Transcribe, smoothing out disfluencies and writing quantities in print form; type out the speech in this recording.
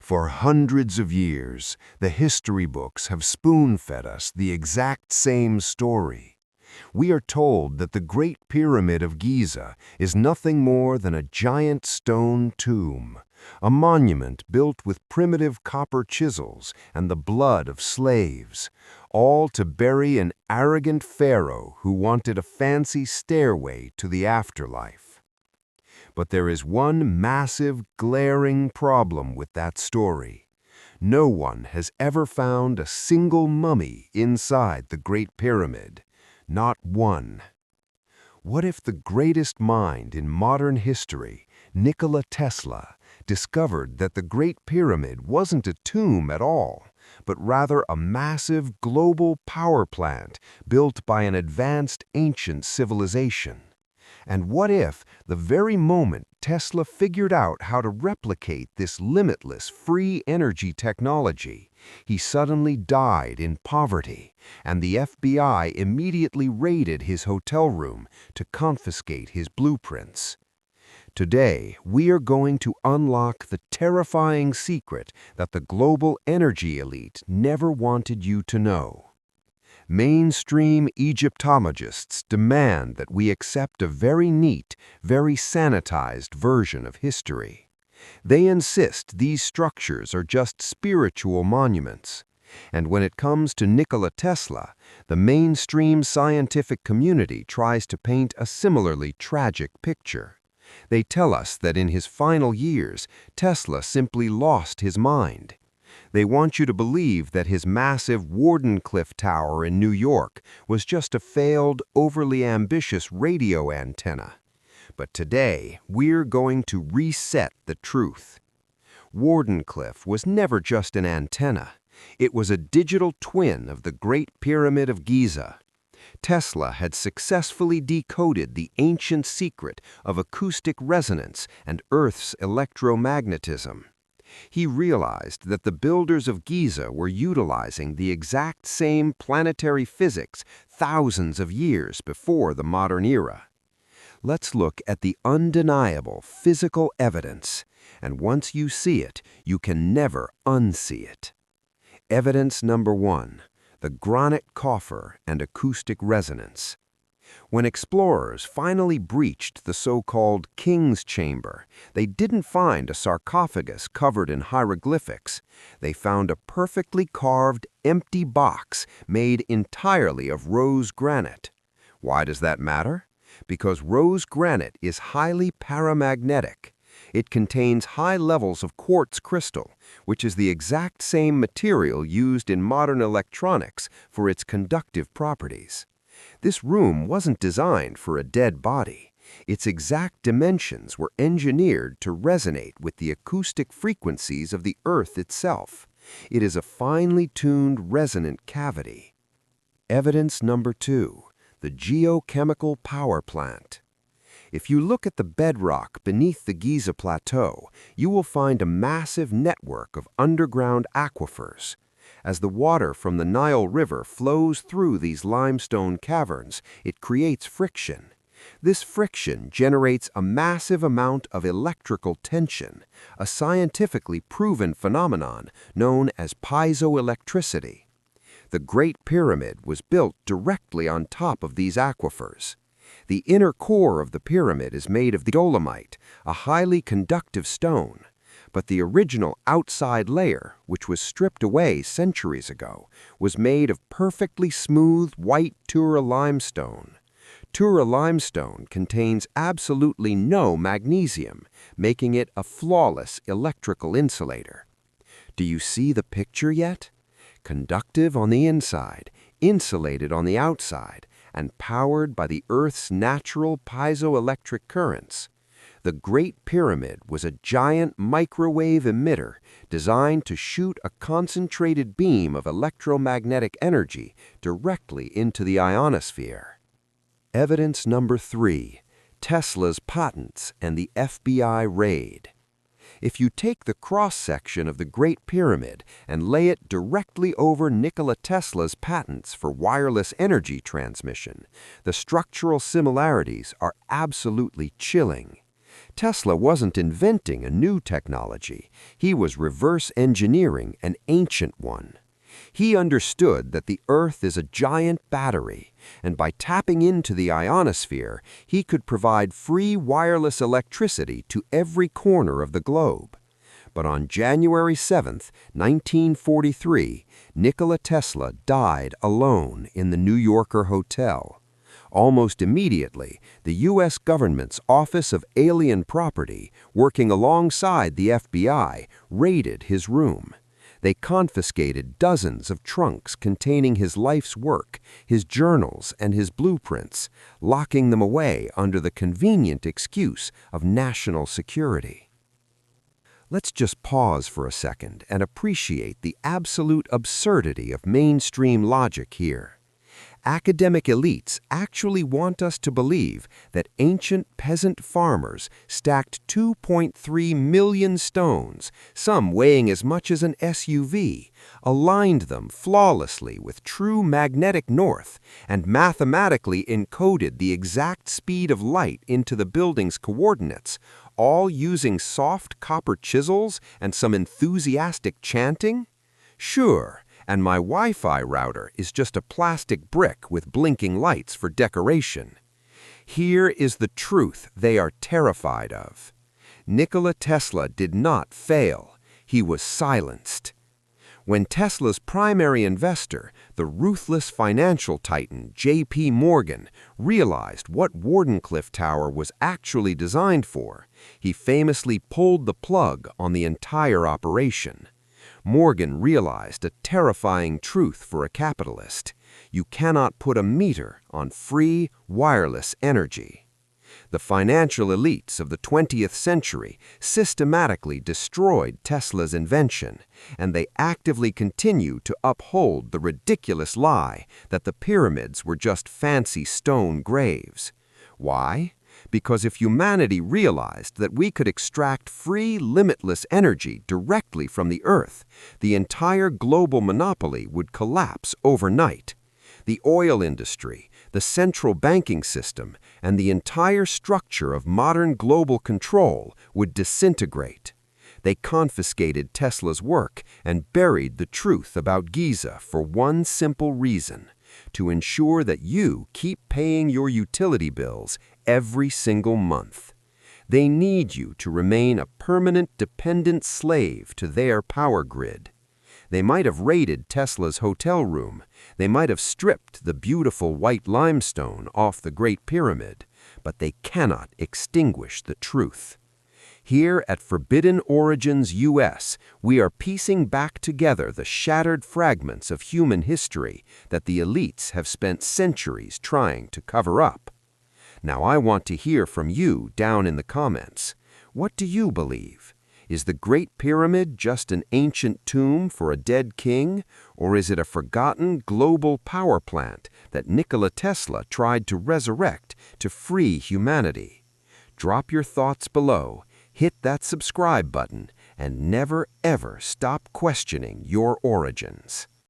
For hundreds of years, the history books have spoon-fed us the exact same story. We are told that the Great Pyramid of Giza is nothing more than a giant stone tomb, a monument built with primitive copper chisels and the blood of slaves, all to bury an arrogant pharaoh who wanted a fancy stairway to the afterlife. But there is one massive, glaring problem with that story. No one has ever found a single mummy inside the Great Pyramid. Not one. What if the greatest mind in modern history, Nikola Tesla, discovered that the Great Pyramid wasn't a tomb at all, but rather a massive global power plant built by an advanced ancient civilization? And what if, the very moment Tesla figured out how to replicate this limitless free energy technology, he suddenly died in poverty, and the FBI immediately raided his hotel room to confiscate his blueprints? Today, we are going to unlock the terrifying secret that the global energy elite never wanted you to know. Mainstream Egyptologists demand that we accept a very neat, very sanitized version of history. They insist these structures are just spiritual monuments. And when it comes to Nikola Tesla, the mainstream scientific community tries to paint a similarly tragic picture. They tell us that in his final years, Tesla simply lost his mind. They want you to believe that his massive Wardenclyffe tower in New York was just a failed, overly ambitious radio antenna. But today, we're going to reset the truth. Wardenclyffe was never just an antenna. It was a digital twin of the Great Pyramid of Giza. Tesla had successfully decoded the ancient secret of acoustic resonance and Earth's electromagnetism. He realized that the builders of Giza were utilizing the exact same planetary physics thousands of years before the modern era. Let's look at the undeniable physical evidence, and once you see it, you can never unsee it. Evidence number 1, the granite coffer and acoustic resonance. When explorers finally breached the so-called King's Chamber, they didn't find a sarcophagus covered in hieroglyphics. They found a perfectly carved, empty box made entirely of rose granite. Why does that matter? Because rose granite is highly paramagnetic. It contains high levels of quartz crystal, which is the exact same material used in modern electronics for its conductive properties. This room wasn't designed for a dead body. Its exact dimensions were engineered to resonate with the acoustic frequencies of the Earth itself. It is a finely tuned resonant cavity. Evidence number 2, the geochemical power plant. If you look at the bedrock beneath the Giza Plateau, you will find a massive network of underground aquifers. As the water from the Nile River flows through these limestone caverns, it creates friction. This friction generates a massive amount of electrical tension, a scientifically proven phenomenon known as piezoelectricity. The Great Pyramid was built directly on top of these aquifers. The inner core of the pyramid is made of dolomite, a highly conductive stone. But the original outside layer, which was stripped away centuries ago, was made of perfectly smooth white Tura limestone. Tura limestone contains absolutely no magnesium, making it a flawless electrical insulator. Do you see the picture yet? Conductive on the inside, insulated on the outside, and powered by the Earth's natural piezoelectric currents. The Great Pyramid was a giant microwave emitter designed to shoot a concentrated beam of electromagnetic energy directly into the ionosphere. Evidence number 3, Tesla's patents and the FBI raid. If you take the cross-section of the Great Pyramid and lay it directly over Nikola Tesla's patents for wireless energy transmission, the structural similarities are absolutely chilling. Tesla wasn't inventing a new technology. He was reverse engineering an ancient one. He understood that the Earth is a giant battery, and by tapping into the ionosphere, he could provide free wireless electricity to every corner of the globe. But on January 7, 1943, Nikola Tesla died alone in the New Yorker hotel. Almost immediately, the U.S. government's Office of Alien Property, working alongside the FBI, raided his room. They confiscated dozens of trunks containing his life's work, his journals, and his blueprints, locking them away under the convenient excuse of national security. Let's just pause for a second and appreciate the absolute absurdity of mainstream logic here. Academic elites actually want us to believe that ancient peasant farmers stacked 2.3 million stones, some weighing as much as an SUV, aligned them flawlessly with true magnetic north, and mathematically encoded the exact speed of light into the building's coordinates, all using soft copper chisels and some enthusiastic chanting? Sure. And my Wi-Fi router is just a plastic brick with blinking lights for decoration. Here is the truth they are terrified of. Nikola Tesla did not fail. He was silenced. When Tesla's primary investor, the ruthless financial titan J.P. Morgan, realized what Wardenclyffe Tower was actually designed for, he famously pulled the plug on the entire operation. Morgan realized a terrifying truth for a capitalist. You cannot put a meter on free, wireless energy. The financial elites of the 20th century systematically destroyed Tesla's invention, and they actively continue to uphold the ridiculous lie that the pyramids were just fancy stone graves. Why? Because if humanity realized that we could extract free, limitless energy directly from the Earth, the entire global monopoly would collapse overnight. The oil industry, the central banking system, and the entire structure of modern global control would disintegrate. They confiscated Tesla's work and buried the truth about Giza for one simple reason: to ensure that you keep paying your utility bills every single month. They need you to remain a permanent dependent slave to their power grid. They might have raided Tesla's hotel room. They might have stripped the beautiful white limestone off the Great Pyramid, but they cannot extinguish the truth. Here at Forbidden Origins US, we are piecing back together the shattered fragments of human history that the elites have spent centuries trying to cover up. Now I want to hear from you down in the comments. What do you believe? Is the Great Pyramid just an ancient tomb for a dead king, or is it a forgotten global power plant that Nikola Tesla tried to resurrect to free humanity? Drop your thoughts below, hit that subscribe button, and never ever stop questioning your origins.